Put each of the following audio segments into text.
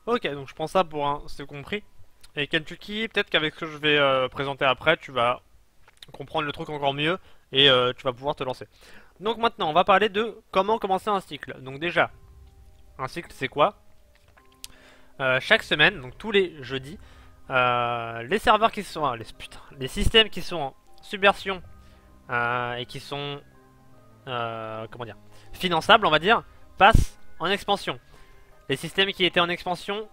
Ok, donc je prends ça pour un c'est compris. Et Kentucky, peut-être qu'avec ce que je vais présenter après, tu vas comprendre le truc encore mieux et tu vas pouvoir te lancer. Donc maintenant, on va parler de comment commencer un cycle. Donc déjà, un cycle c'est quoi? Chaque semaine, donc tous les jeudis, les serveurs qui sont, les systèmes qui sont en subversion et qui sont, comment dire, finançables, on va dire, passent en expansion. Les systèmes qui étaient en expansion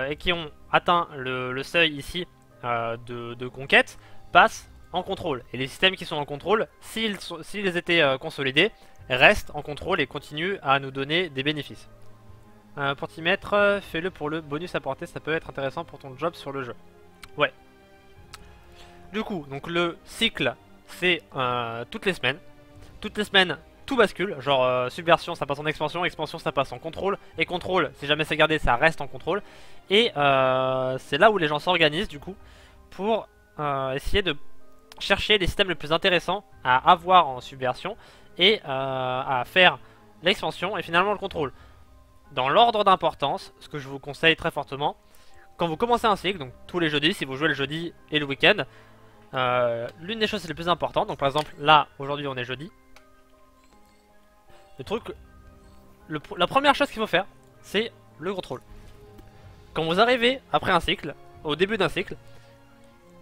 et qui ont atteint le seuil ici de conquête passent en contrôle. Et les systèmes qui sont en contrôle, s'ils étaient consolidés, restent en contrôle et continuent à nous donner des bénéfices. Pour t'y mettre, fais-le pour le bonus apporté, ça peut être intéressant pour ton job sur le jeu. Ouais. Du coup, donc le cycle, c'est toutes les semaines. Toutes les semaines, tout bascule. Genre subversion, ça passe en expansion, expansion, ça passe en contrôle. Et contrôle, si jamais c'est gardé, ça reste en contrôle. Et c'est là où les gens s'organisent du coup pour essayer de chercher les systèmes les plus intéressants à avoir en subversion et à faire l'expansion et finalement le contrôle. Dans l'ordre d'importance, ce que je vous conseille très fortement, quand vous commencez un cycle, donc tous les jeudis, si vous jouez le jeudi et le week-end, l'une des choses les plus importantes, donc par exemple là, aujourd'hui on est jeudi, le truc, la première chose qu'il faut faire, c'est le contrôle. Quand vous arrivez après un cycle, au début d'un cycle,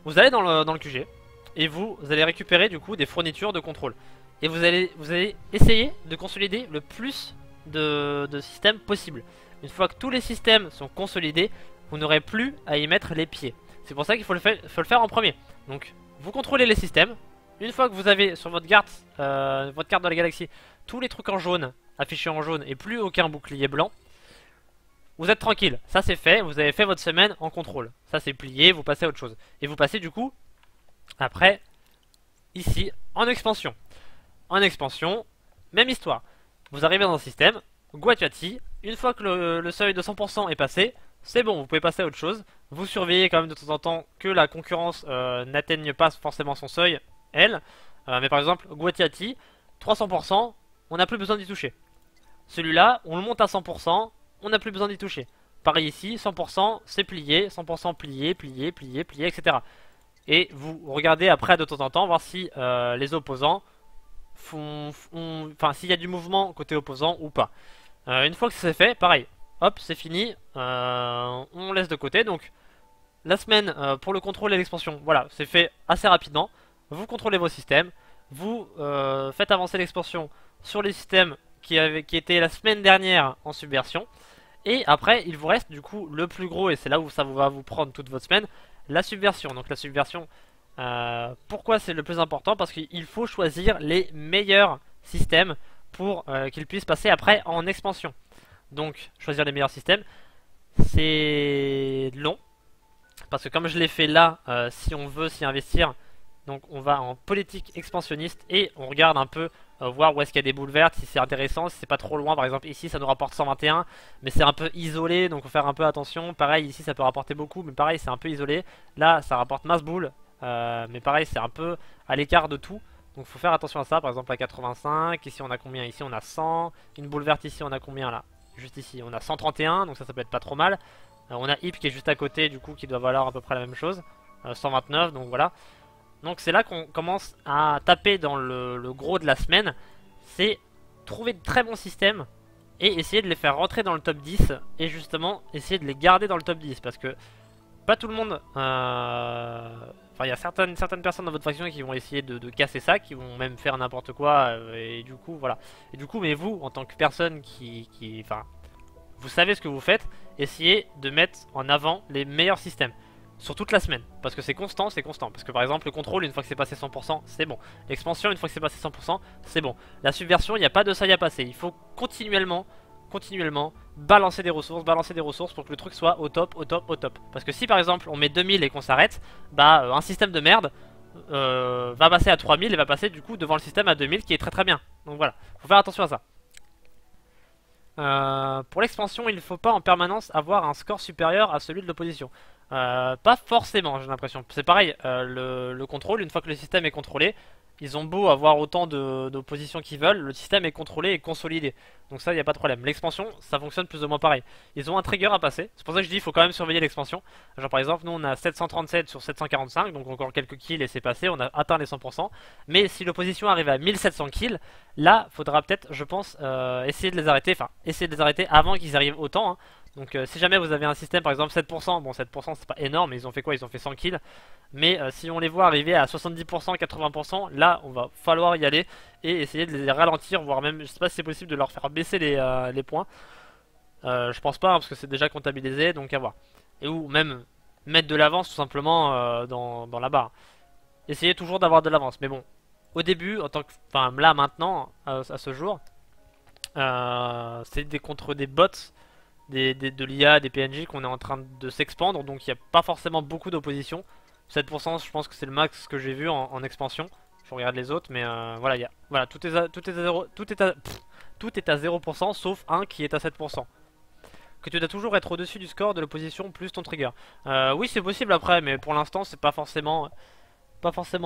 vous allez dans le QG et vous allez récupérer du coup des fournitures de contrôle. Et vous allez essayer de consolider le plus de systèmes possible. Une fois que tous les systèmes sont consolidés, vous n'aurez plus à y mettre les pieds. C'est pour ça qu'il faut le faire en premier. Donc vous contrôlez les systèmes. Une fois que vous avez sur votre carte de la galaxie tous les trucs en jaune, affichés en jaune et plus aucun bouclier blanc, vous êtes tranquille. Ça c'est fait, vous avez fait votre semaine en contrôle. Ça c'est plié, vous passez à autre chose. Et vous passez du coup, après, ici, en expansion. En expansion, même histoire. Vous arrivez dans un système, Guatiati, une fois que le seuil de 100% est passé, c'est bon, vous pouvez passer à autre chose. Vous surveillez quand même de temps en temps que la concurrence n'atteigne pas forcément son seuil, elle. Mais par exemple, Guatiati, 300%, on n'a plus besoin d'y toucher. Celui-là, on le monte à 100%, on n'a plus besoin d'y toucher. Pareil ici, 100%, c'est plié, 100% plié, plié, plié, plié, etc. Et vous regardez après de temps en temps, voir si les opposants enfin s'il y a du mouvement côté opposant ou pas. Une fois que c'est fait, pareil, hop, c'est fini, on laisse de côté. Donc la semaine pour le contrôle et l'expansion, voilà, c'est fait assez rapidement. Vous contrôlez vos systèmes, vous faites avancer l'expansion sur les systèmes qui étaient la semaine dernière en subversion. Et après, il vous reste du coup le plus gros, et c'est là où ça va vous prendre toute votre semaine, la subversion. Donc la subversion, pourquoi c'est le plus important? Parce qu'il faut choisir les meilleurs systèmes pour qu'ils puissent passer après en expansion. Donc choisir les meilleurs systèmes, c'est long. Parce que comme je l'ai fait là, si on veut s'y investir, donc on va en politique expansionniste et on regarde un peu voir où est-ce qu'il y a des boules vertes, si c'est intéressant, si c'est pas trop loin. Par exemple ici ça nous rapporte 121, mais c'est un peu isolé, donc faut faire un peu attention. Pareil ici ça peut rapporter beaucoup, mais pareil c'est un peu isolé. Là ça rapporte masse boule, mais pareil c'est un peu à l'écart de tout. Donc faut faire attention à ça. Par exemple à 85, ici on a combien? Ici on a 100, une boule verte ici on a combien là? Juste ici on a 131, donc ça peut être pas trop mal. On a Hip qui est juste à côté du coup qui doit valoir à peu près la même chose, 129, donc voilà. Donc c'est là qu'on commence à taper dans le gros de la semaine. C'est trouver de très bons systèmes et essayer de les faire rentrer dans le top 10. Et justement essayer de les garder dans le top 10. Parce que pas tout le monde... Enfin il y a certaines personnes dans votre faction qui vont essayer de casser ça, qui vont même faire n'importe quoi. Et du coup voilà. Et du coup mais vous en tant que personne enfin, vous savez ce que vous faites, essayez de mettre en avant les meilleurs systèmes. Sur toute la semaine, parce que c'est constant, c'est constant. Parce que par exemple le contrôle, une fois que c'est passé 100%, c'est bon. L'expansion, une fois que c'est passé 100%, c'est bon. La subversion, il n'y a pas de seuil à passer. Il faut continuellement balancer des ressources pour que le truc soit au top, au top, au top. Parce que si par exemple on met 2000 et qu'on s'arrête, bah un système de merde va passer à 3000 et va passer du coup devant le système à 2000 qui est très très bien. Donc voilà, faut faire attention à ça. Pour l'expansion, il ne faut pas en permanence avoir un score supérieur à celui de l'opposition. Pas forcément, j'ai l'impression. C'est pareil, le contrôle, une fois que le système est contrôlé, ils ont beau avoir autant d'oppositions qu'ils veulent, le système est contrôlé et consolidé. Donc ça, il n'y a pas de problème. L'expansion, ça fonctionne plus ou moins pareil. Ils ont un trigger à passer. C'est pour ça que je dis il faut quand même surveiller l'expansion. Genre par exemple, nous on a 737 sur 745, donc encore quelques kills et c'est passé, on a atteint les 100%. Mais si l'opposition arrive à 1700 kills, là, faudra peut-être, je pense, essayer de les arrêter. Enfin, essayer de les arrêter avant qu'ils arrivent autant, hein. Donc si jamais vous avez un système par exemple 7%, bon 7% c'est pas énorme, mais ils ont fait quoi? Ils ont fait 100 kills. Mais si on les voit arriver à 70%, 80%, là on va falloir y aller et essayer de les ralentir, voire même, je sais pas si c'est possible de leur faire baisser les points. Je pense pas, hein, parce que c'est déjà comptabilisé, donc à voir. Et ou même mettre de l'avance tout simplement dans la barre. Essayez toujours d'avoir de l'avance, mais bon, au début, en tant que, enfin là maintenant, à ce jour, c'est contre des bots, de l'IA, des PNJ qu'on est en train de s'expandre, donc il n'y a pas forcément beaucoup d'opposition. 7% je pense que c'est le max que j'ai vu en expansion. Je regarde les autres, mais voilà, voilà, tout est à 0% sauf un qui est à 7%. Que tu dois toujours être au-dessus du score de l'opposition plus ton trigger. Oui, c'est possible après, mais pour l'instant, c'est pas forcément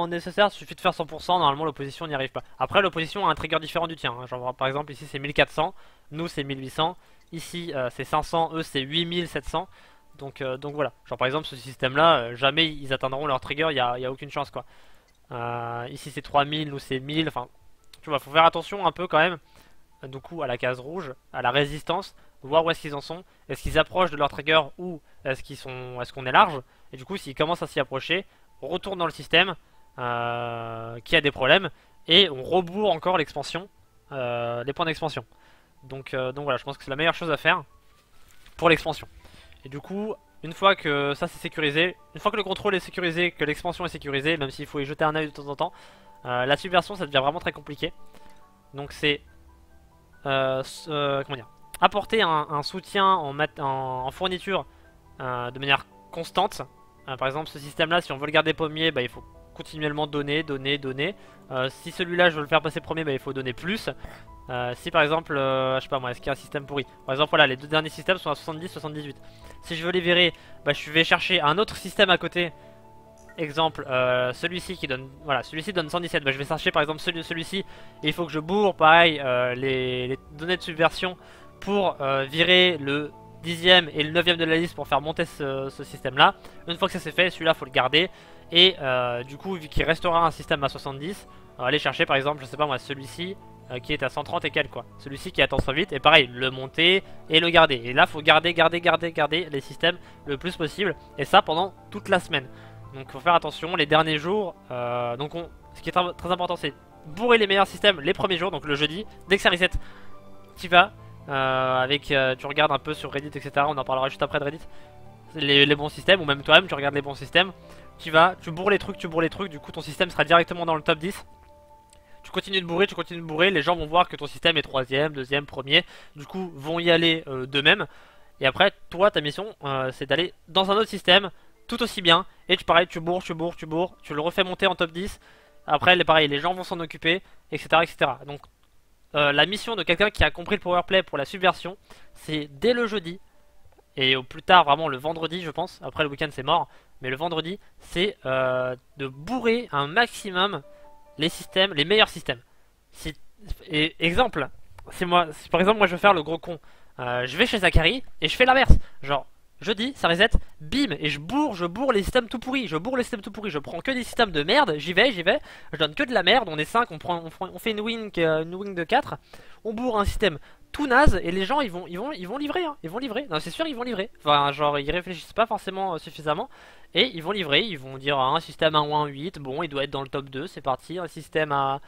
nécessaire. Il suffit de faire 100%, normalement l'opposition n'y arrive pas. Après, l'opposition a un trigger différent du tien, hein. Genre, par exemple, ici c'est 1400, nous c'est 1800, ici c'est 500, eux c'est 8700. Donc voilà, genre par exemple ce système là, jamais ils atteindront leur trigger, y a aucune chance quoi. Ici c'est 3000, nous c'est 1000, enfin tu vois, faut faire attention un peu quand même, du coup à la case rouge, à la résistance, voir où est-ce qu'ils en sont, est-ce qu'ils approchent de leur trigger ou est-ce qu'on est large, et du coup s'ils commencent à s'y approcher, on retourne dans le système qui a des problèmes, et on rebourre encore l'expansion, les points d'expansion. Donc voilà, je pense que c'est la meilleure chose à faire pour l'expansion. Et du coup, une fois que ça c'est sécurisé, une fois que le contrôle est sécurisé, que l'expansion est sécurisée, même s'il faut y jeter un œil de temps en temps, la subversion ça devient vraiment très compliqué. Donc c'est comment dire, apporter un soutien en fourniture de manière constante. Par exemple ce système là, si on veut le garder premier, bah, il faut continuellement donner. Si celui-là je veux le faire passer premier, bah, il faut donner plus. Si par exemple, je sais pas moi, est-ce qu'il y a un système pourri? Par exemple, voilà, les deux derniers systèmes sont à 70, 78. Si je veux les virer, bah, je vais chercher un autre système à côté. Exemple, celui-ci qui donne, voilà, celui-ci donne 117. Bah, je vais chercher par exemple celui-ci. Et il faut que je bourre, pareil, les données de subversion pour virer le 10e et le 9e de la liste pour faire monter ce système-là. Une fois que ça c'est fait, celui-là faut le garder. Et du coup, vu qu'il restera un système à 70, on va aller chercher par exemple, je sais pas moi, celui-ci qui est à 130 et quelques quoi. Celui-ci qui est à 108 et pareil, le monter et le garder. Et là, faut garder les systèmes le plus possible. Et ça pendant toute la semaine. Donc faut faire attention, les derniers jours, ce qui est très important c'est bourrer les meilleurs systèmes les premiers jours, donc le jeudi, dès que ça reset, tu vas, tu regardes un peu sur Reddit etc, on en parlera juste après de Reddit, les bons systèmes, ou même toi-même tu regardes les bons systèmes, tu bourres les trucs, du coup ton système sera directement dans le top 10. Tu continues de bourrer, les gens vont voir que ton système est 3ème, 2ème, 1er, du coup vont y aller d'eux-mêmes. Et après, toi, ta mission, c'est d'aller dans un autre système, tout aussi bien, et pareil, tu bourres, tu le refais monter en top 10. Après, pareil, les gens vont s'en occuper, etc. etc. Donc, la mission de quelqu'un qui a compris le powerplay pour la subversion, c'est dès le jeudi, et au plus tard, vraiment le vendredi, je pense, après le week-end c'est mort, mais le vendredi, c'est de bourrer un maximum les systèmes, les meilleurs systèmes. Exemple, si par exemple moi je veux faire le gros con, je vais chez Zachary et je fais l'inverse. Genre, jeudi, ça reset, bim, et je bourre les systèmes tout pourris. Je prends que des systèmes de merde, j'y vais, je donne que de la merde, on est 5, on fait une wing de 4, on bourre un système tout naze et les gens ils vont livrer, hein. Ils vont livrer, non c'est sûr ils vont livrer. Enfin genre ils réfléchissent pas forcément suffisamment et ils vont livrer, ils vont dire un système à moins 8, bon il doit être dans le top 2, c'est parti, un système à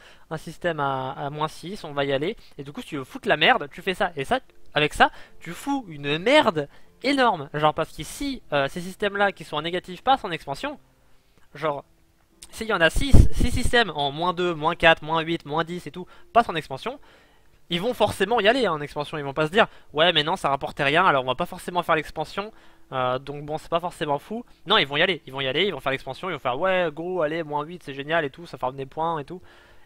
moins 6, on va y aller. Et du coup si tu veux foutre la merde, tu fais ça. Et ça, avec ça, tu fous une merde énorme. Genre parce qu'ici, ces systèmes là qui sont en négatif passent en expansion, genre s'il y en a 6 systèmes en moins 2, moins 4, moins 8, moins 10 et tout, passent en expansion, ils vont forcément y aller, hein, en expansion. Ils vont pas se dire ouais mais non ça rapportait rien alors on va pas forcément faire l'expansion, donc bon c'est pas forcément fou. Non ils vont y aller, ils vont faire l'expansion, ils vont faire ouais go allez moins 8 c'est génial et tout, ça farme des points et tout.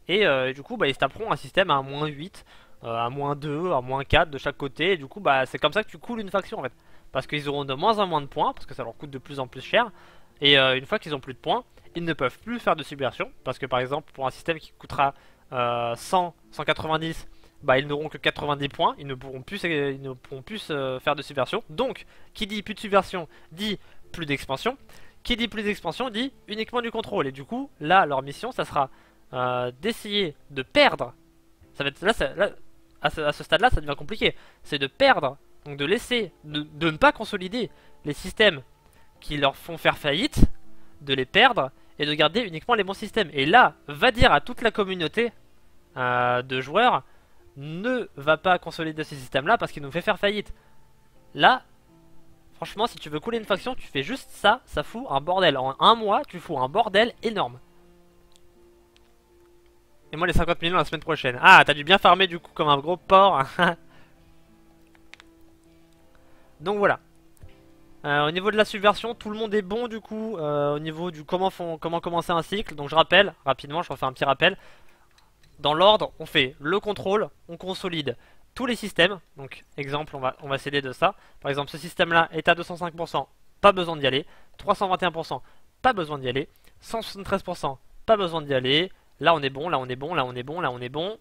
Et du coup bah, ils se taperont un système à moins 8, à moins 2, à moins 4 de chaque côté. Et du coup bah c'est comme ça que tu coules une faction en fait. Parce qu'ils auront de moins en moins de points, parce que ça leur coûte de plus en plus cher. Et une fois qu'ils ont plus de points, ils ne peuvent plus faire de subversion, parce que par exemple pour un système qui coûtera 100, 190, bah ils n'auront que 90 points, ils ne pourront plus, faire de subversion. Donc, qui dit plus de subversion dit plus d'expansion. Qui dit plus d'expansion dit uniquement du contrôle. Et du coup, là, leur mission, ça sera d'essayer de perdre. Ça va être, là, à ce stade-là, ça devient compliqué. C'est de perdre, donc de laisser, de ne pas consolider les systèmes qui leur font faire faillite, de les perdre et de garder uniquement les bons systèmes. Et là, va dire à toute la communauté de joueurs, ne va pas consolider ces systèmes-là parce qu'ils nous fait faire faillite. Là, franchement, si tu veux couler une faction, tu fais juste ça, ça fout un bordel. En un mois, tu fous un bordel énorme. Et moi, les 50 millions la semaine prochaine. Ah, t'as dû bien farmer du coup comme un gros porc. Donc voilà. Au niveau de la subversion, tout le monde est bon du coup. Au niveau du comment commencer un cycle. Donc je rappelle, rapidement, je refais un petit rappel. Dans l'ordre, on fait le contrôle, on consolide tous les systèmes. Donc exemple, on va s'aider de ça. Par exemple, ce système là est à 205%, pas besoin d'y aller. 321%, pas besoin d'y aller. 173%, pas besoin d'y aller. Là on est bon, là on est bon, là on est bon, là on est bon.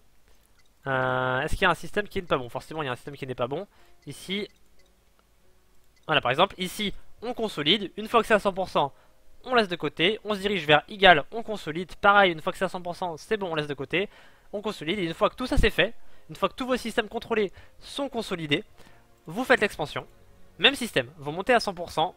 Est-ce qu'il y a un système qui n'est pas bon? Forcément il y a un système qui n'est pas bon. Ici, voilà par exemple, ici on consolide. Une fois que c'est à 100%, on laisse de côté, on se dirige vers égal, on consolide. Pareil, une fois que c'est à 100%, c'est bon, on laisse de côté, on consolide. Et une fois que tout ça c'est fait, une fois que tous vos systèmes contrôlés sont consolidés, vous faites l'expansion. Même système, vous montez à 100%,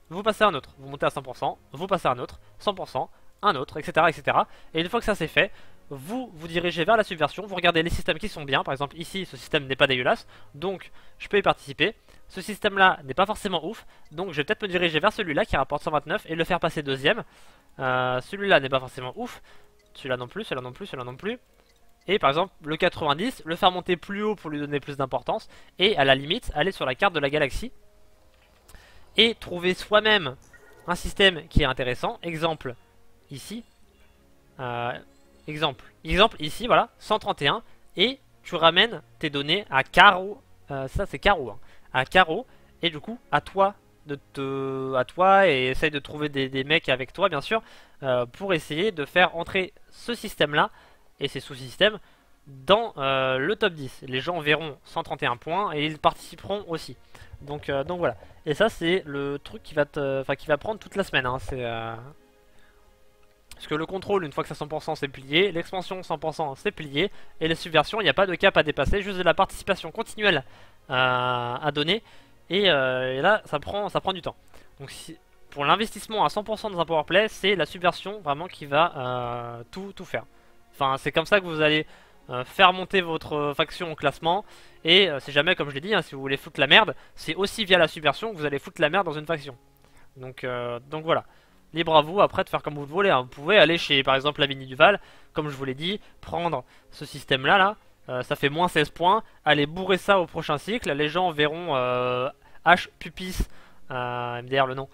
vous passez à un autre. Vous montez à 100%, vous passez à un autre, 100%, un autre, etc. etc. Et une fois que ça c'est fait, vous vous dirigez vers la subversion, vous regardez les systèmes qui sont bien. Par exemple ici, ce système n'est pas dégueulasse, donc je peux y participer. Ce système là n'est pas forcément ouf, donc je vais peut-être me diriger vers celui-là qui rapporte 129 et le faire passer deuxième. Celui-là n'est pas forcément ouf, celui-là non plus, celui-là non plus, celui-là non plus. Et par exemple le 90, le faire monter plus haut pour lui donner plus d'importance. Et à la limite, aller sur la carte de la galaxie et trouver soi-même un système qui est intéressant. Exemple ici, exemple ici, voilà, 131. Et tu ramènes tes données à carreau, ça c'est carreau, hein, à carreau. Et du coup, à toi et essaye de trouver des mecs avec toi bien sûr, pour essayer de faire entrer ce système là et ces sous-systèmes dans le top 10. Les gens verront 131 points et ils participeront aussi. Donc voilà. Et ça c'est le truc qui va prendre toute la semaine, hein. Parce que le contrôle, une fois que c'est à 100%, c'est plié. L'expansion 100%, c'est plié. Et les subversions, il n'y a pas de cap à dépasser, juste de la participation continuelle à donner. Et là, ça prend du temps. Donc pour l'investissement à 100% dans un powerplay, c'est la subversion vraiment qui va tout faire. Enfin, c'est comme ça que vous allez faire monter votre faction au classement. Et c'est jamais, comme je l'ai dit, hein, si vous voulez foutre la merde, c'est aussi via la subversion que vous allez foutre la merde dans une faction. Donc voilà. Libre à vous après de faire comme vous le voulez, hein. Vous pouvez aller chez par exemple Lavigny Duval, comme je vous l'ai dit, prendre ce système là, ça fait moins 16 points, aller bourrer ça au prochain cycle, les gens verront H Pupis, MDR le nom,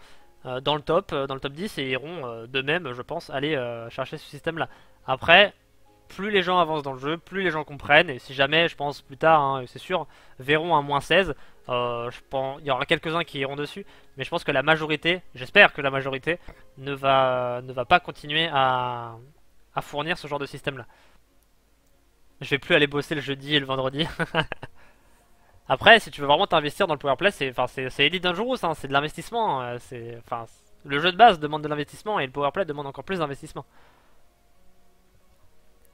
dans le top 10 et iront de même je pense aller chercher ce système là. Après, plus les gens avancent dans le jeu, plus les gens comprennent, et si jamais, je pense plus tard, hein, c'est sûr, verront un moins 16, je pense, il y aura quelques-uns qui iront dessus, mais je pense que la majorité, j'espère que la majorité, ne va pas continuer à fournir ce genre de système là. Je vais plus aller bosser le jeudi et le vendredi. Après, si tu veux vraiment t'investir dans le powerplay, c'est Elite Dangerous, hein, c'est de l'investissement, le jeu de base demande de l'investissement et le powerplay demande encore plus d'investissement.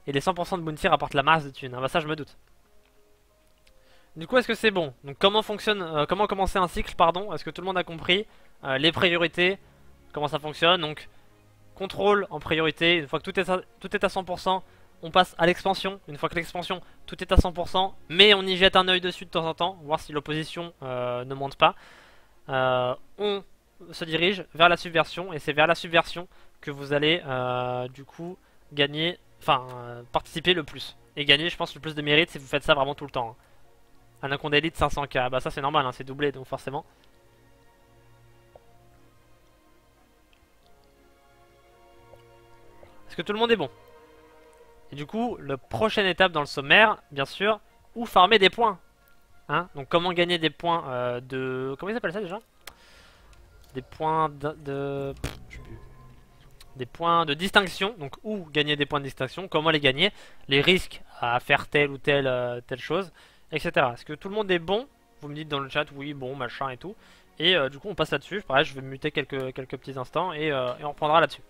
Et les 100% de bounty rapportent la masse de thunes, hein, bah ça je me doute. Du coup, est-ce que c'est bon? Donc comment fonctionne, comment commencer un cycle, pardon? Est-ce que tout le monde a compris les priorités, comment ça fonctionne? Donc contrôle en priorité, une fois que tout est à 100%, on passe à l'expansion. Une fois que l'expansion, tout est à 100%, mais on y jette un œil dessus de temps en temps, voir si l'opposition ne monte pas. On se dirige vers la subversion, et c'est vers la subversion que vous allez du coup gagner, participer le plus. Et gagner, je pense, le plus de mérite si vous faites ça vraiment tout le temps, hein. Anaconda Elite 500k, bah ça c'est normal, hein, c'est doublé donc forcément. Est-ce que tout le monde est bon? Et du coup, la prochaine étape dans le sommaire, bien sûr, où farmer des points, hein. Donc comment gagner des points de... Comment ils appellent ça déjà? Des points je sais plus. des points de distinction, donc où gagner des points de distinction, comment les gagner, les risques à faire telle ou telle chose, etc. Est-ce que tout le monde est bon? Vous me dites dans le chat oui, bon, machin et tout. Et du coup on passe là-dessus. Pareil, je vais me muter quelques petits instants et on reprendra là-dessus.